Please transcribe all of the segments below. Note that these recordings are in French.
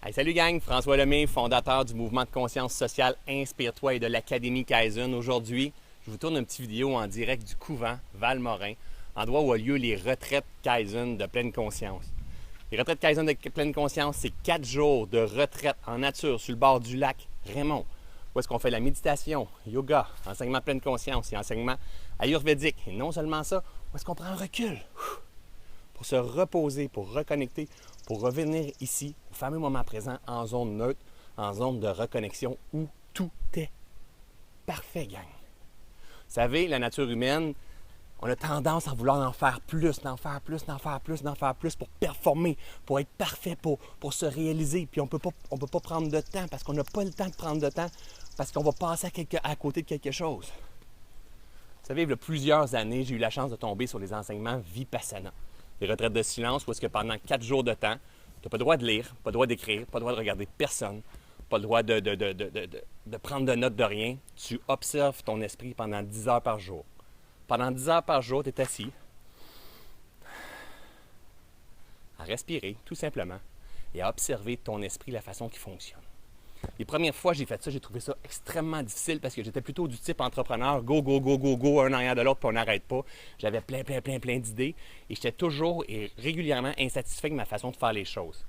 Hey, salut gang, François Lemay, fondateur du mouvement de conscience sociale Inspire-toi et de l'Académie Kaizen. Aujourd'hui, je vous tourne une petite vidéo en direct du couvent Valmorin, endroit où a lieu les retraites Kaizen de pleine conscience. Les retraites Kaizen de pleine conscience, c'est 4 jours de retraite en nature sur le bord du lac Raymond, où est-ce qu'on fait la méditation, yoga, enseignement de pleine conscience et enseignement ayurvédique. Et non seulement ça, où est-ce qu'on prend un recul pour se reposer, pour reconnecter, pour revenir ici, au fameux moment présent, en zone neutre, en zone de reconnexion où tout est parfait, gang. Vous savez, la nature humaine, on a tendance à vouloir en faire plus, d'en faire plus, d'en faire plus, d'en faire plus pour performer, pour être parfait, pour se réaliser. Puis on peut pas prendre de temps parce qu'on n'a pas le temps de prendre de temps parce qu'on va passer à côté de quelque chose. Vous savez, il y a plusieurs années, j'ai eu la chance de tomber sur les enseignements Vipassana. Des retraites de silence où est-ce que pendant 4 jours de temps, tu n'as pas le droit de lire, pas le droit d'écrire, pas le droit de regarder personne, pas le droit de prendre de notes de rien. Tu observes ton esprit pendant 10 heures par jour. Pendant 10 heures par jour, tu es assis à respirer, tout simplement, et à observer ton esprit, la façon qu'il fonctionne. Les premières fois que j'ai fait ça, j'ai trouvé ça extrêmement difficile parce que j'étais plutôt du type entrepreneur, go, go, go, go, go, un arrière de l'autre, puis on n'arrête pas. J'avais plein d'idées et j'étais toujours et régulièrement insatisfait de ma façon de faire les choses.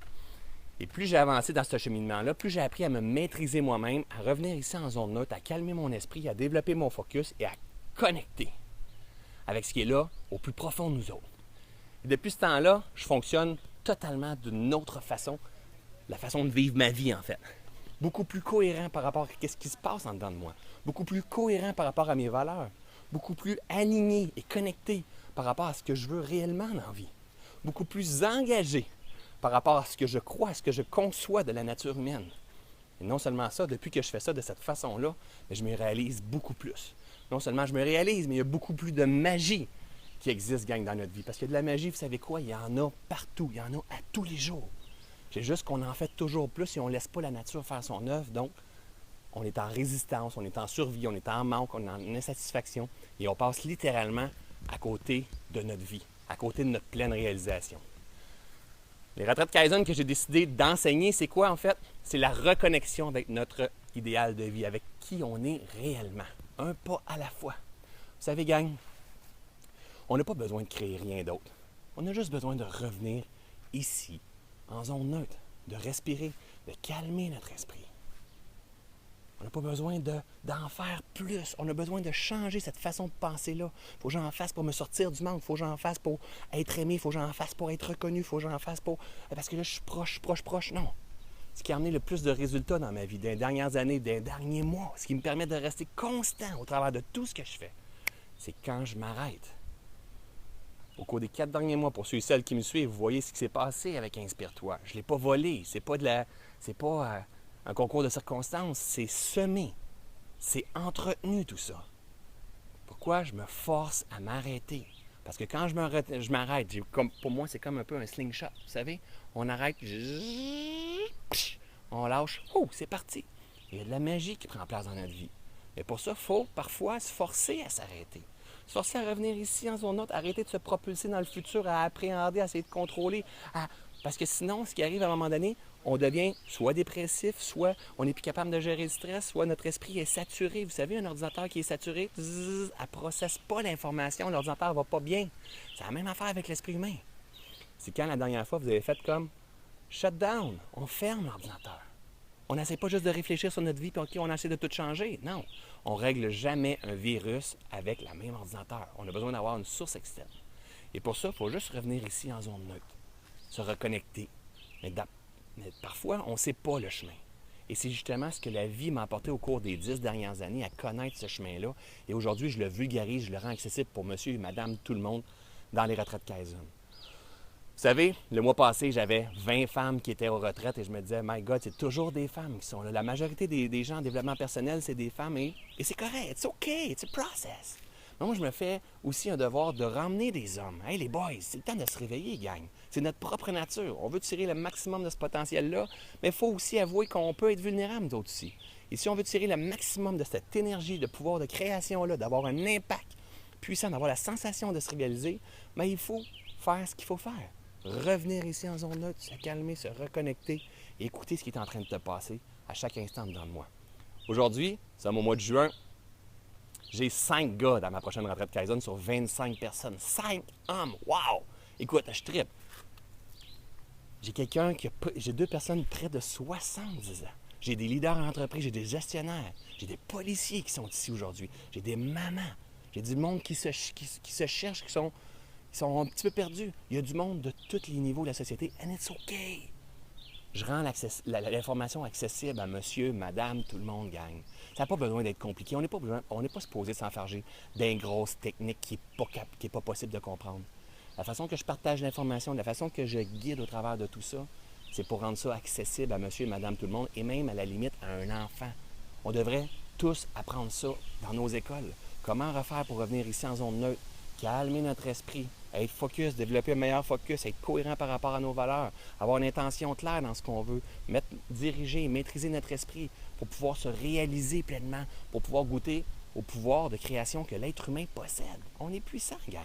Et plus j'ai avancé dans ce cheminement-là, plus j'ai appris à me maîtriser moi-même, à revenir ici en zone neutre, à calmer mon esprit, à développer mon focus et à connecter avec ce qui est là au plus profond de nous autres. Et depuis ce temps-là, je fonctionne totalement d'une autre façon, la façon de vivre ma vie en fait. Beaucoup plus cohérent par rapport à ce qui se passe en dedans de moi. Beaucoup plus cohérent par rapport à mes valeurs. Beaucoup plus aligné et connecté par rapport à ce que je veux réellement dans la vie. Beaucoup plus engagé par rapport à ce que je crois, à ce que je conçois de la nature humaine. Et non seulement ça, depuis que je fais ça de cette façon-là, je me réalise beaucoup plus. Non seulement je me réalise, mais il y a beaucoup plus de magie qui existe, gang, dans notre vie. Parce que de la magie, vous savez quoi? Il y en a partout. Il y en a à tous les jours. C'est juste qu'on en fait toujours plus et on ne laisse pas la nature faire son œuvre. Donc, on est en résistance, on est en survie, on est en manque, on est en insatisfaction et on passe littéralement à côté de notre vie, à côté de notre pleine réalisation. Les retraites Kaizen que j'ai décidé d'enseigner, c'est quoi en fait? C'est la reconnexion avec notre idéal de vie, avec qui on est réellement. Un pas à la fois. Vous savez, gang, on n'a pas besoin de créer rien d'autre. On a juste besoin de revenir ici, en zone neutre, de respirer, de calmer notre esprit. On n'a pas besoin d'en faire plus. On a besoin de changer cette façon de penser-là. Il faut que j'en fasse pour me sortir du manque. Il faut que j'en fasse pour être aimé. Il faut que j'en fasse pour être reconnu. Il faut que j'en fasse pour... Parce que là, je suis proche. Non. Ce qui a amené le plus de résultats dans ma vie, des dernières années, des derniers mois, ce qui me permet de rester constant au travers de tout ce que je fais, c'est quand je m'arrête. Au cours des 4 derniers mois, pour ceux et celles qui me suivent, vous voyez ce qui s'est passé avec Inspire-toi. Je ne l'ai pas volé. C'est pas un concours de circonstances. C'est semé. C'est entretenu, tout ça. Pourquoi je me force à m'arrêter? Parce que quand je m'arrête, pour moi, c'est comme un peu un slingshot. Vous savez, on arrête, on lâche, c'est parti. Il y a de la magie qui prend place dans notre vie. Mais pour ça, il faut parfois se forcer à s'arrêter. Se forcer à revenir ici en zone neutre, arrêter de se propulser dans le futur, à appréhender, à essayer de contrôler. Parce que sinon, ce qui arrive à un moment donné, on devient soit dépressif, soit on n'est plus capable de gérer le stress, soit notre esprit est saturé. Vous savez, un ordinateur qui est saturé, elle ne processe pas l'information, l'ordinateur ne va pas bien. C'est la même affaire avec l'esprit humain. C'est quand la dernière fois, vous avez fait comme shut down, on ferme l'ordinateur. On n'essaie pas juste de réfléchir sur notre vie puis OK, on essaie de tout changer. Non, on ne règle jamais un virus avec la même ordinateur. On a besoin d'avoir une source externe. Et pour ça, il faut juste revenir ici en zone neutre, se reconnecter. Mais parfois, on ne sait pas le chemin. Et c'est justement ce que la vie m'a apporté au cours des 10 dernières années, à connaître ce chemin-là. Et aujourd'hui, je le vulgarise, je le rends accessible pour monsieur et madame, tout le monde, dans les retraites Kaizen. Vous savez, le mois passé, j'avais 20 femmes qui étaient aux retraites et je me disais, my God, c'est toujours des femmes qui sont là. La majorité des gens en développement personnel, c'est des femmes et c'est correct, it's okay, it's a process. Mais moi, je me fais aussi un devoir de ramener des hommes. Hey, les boys, c'est le temps de se réveiller, gang. C'est notre propre nature. On veut tirer le maximum de ce potentiel-là, mais il faut aussi avouer qu'on peut être vulnérable, nous autres aussi. Et si on veut tirer le maximum de cette énergie, de pouvoir de création-là, d'avoir un impact puissant, d'avoir la sensation de se réaliser, il faut faire ce qu'il faut faire. revenir ici en zone neutre, se calmer, se reconnecter et écouter ce qui est en train de te passer à chaque instant dedans de moi. Aujourd'hui, c'est au mois de juin, j'ai 5 gars dans ma prochaine retraite Kaizen sur 25 personnes. 5 hommes! Wow! Écoute, je trippe. J'ai 2 personnes près de 70 ans. J'ai des leaders en entreprise, j'ai des gestionnaires, j'ai des policiers qui sont ici aujourd'hui, j'ai des mamans, j'ai du monde qui se cherche, qui sont un petit peu perdus. Il y a du monde de tous les niveaux de la société, and it's okay. Je rends l'information accessible à monsieur, madame, tout le monde gagne. Ça n'a pas besoin d'être compliqué. On n'est pas supposé s'enfarger d'une grosse technique qui n'est pas possible de comprendre. La façon que je partage l'information, la façon que je guide au travers de tout ça, c'est pour rendre ça accessible à monsieur et madame tout le monde et même à la limite à un enfant. On devrait tous apprendre ça dans nos écoles. Comment refaire pour revenir ici en zone neutre, calmer notre esprit, être focus, développer un meilleur focus, être cohérent par rapport à nos valeurs, avoir une intention claire dans ce qu'on veut, diriger, maîtriser notre esprit pour pouvoir se réaliser pleinement, pour pouvoir goûter au pouvoir de création que l'être humain possède. On est puissant, gang.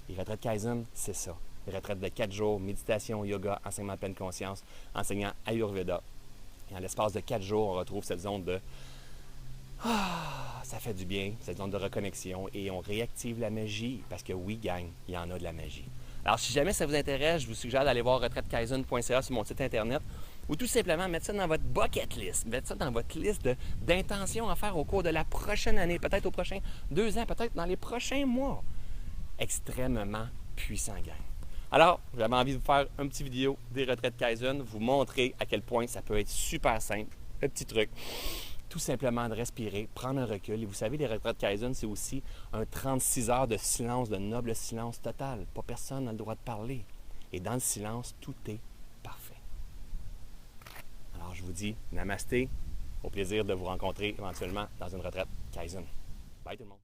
Les retraites Kaizen, c'est ça. Les retraites de 4 jours, méditation, yoga, enseignement de pleine conscience, enseignant Ayurveda. Et en l'espace de 4 jours, on retrouve cette zone de ça fait du bien, cette zone de reconnexion, et on réactive la magie, parce que oui, gang, il y en a de la magie. Alors, si jamais ça vous intéresse, je vous suggère d'aller voir retraitekaizen.ca sur mon site internet, ou tout simplement mettre ça dans votre bucket list, mettre ça dans votre liste d'intentions à faire au cours de la prochaine année, peut-être aux prochains 2 ans, peut-être dans les prochains mois. Extrêmement puissant, gang. Alors, j'avais envie de vous faire une petite vidéo des retraites Kaizen, vous montrer à quel point ça peut être super simple, le petit truc. Tout simplement de respirer, prendre un recul. Et vous savez, les retraites Kaizen, c'est aussi un 36 heures de silence, de noble silence total. Pas personne n'a le droit de parler. Et dans le silence, tout est parfait. Alors, je vous dis namasté, au plaisir de vous rencontrer éventuellement dans une retraite Kaizen. Bye tout le monde.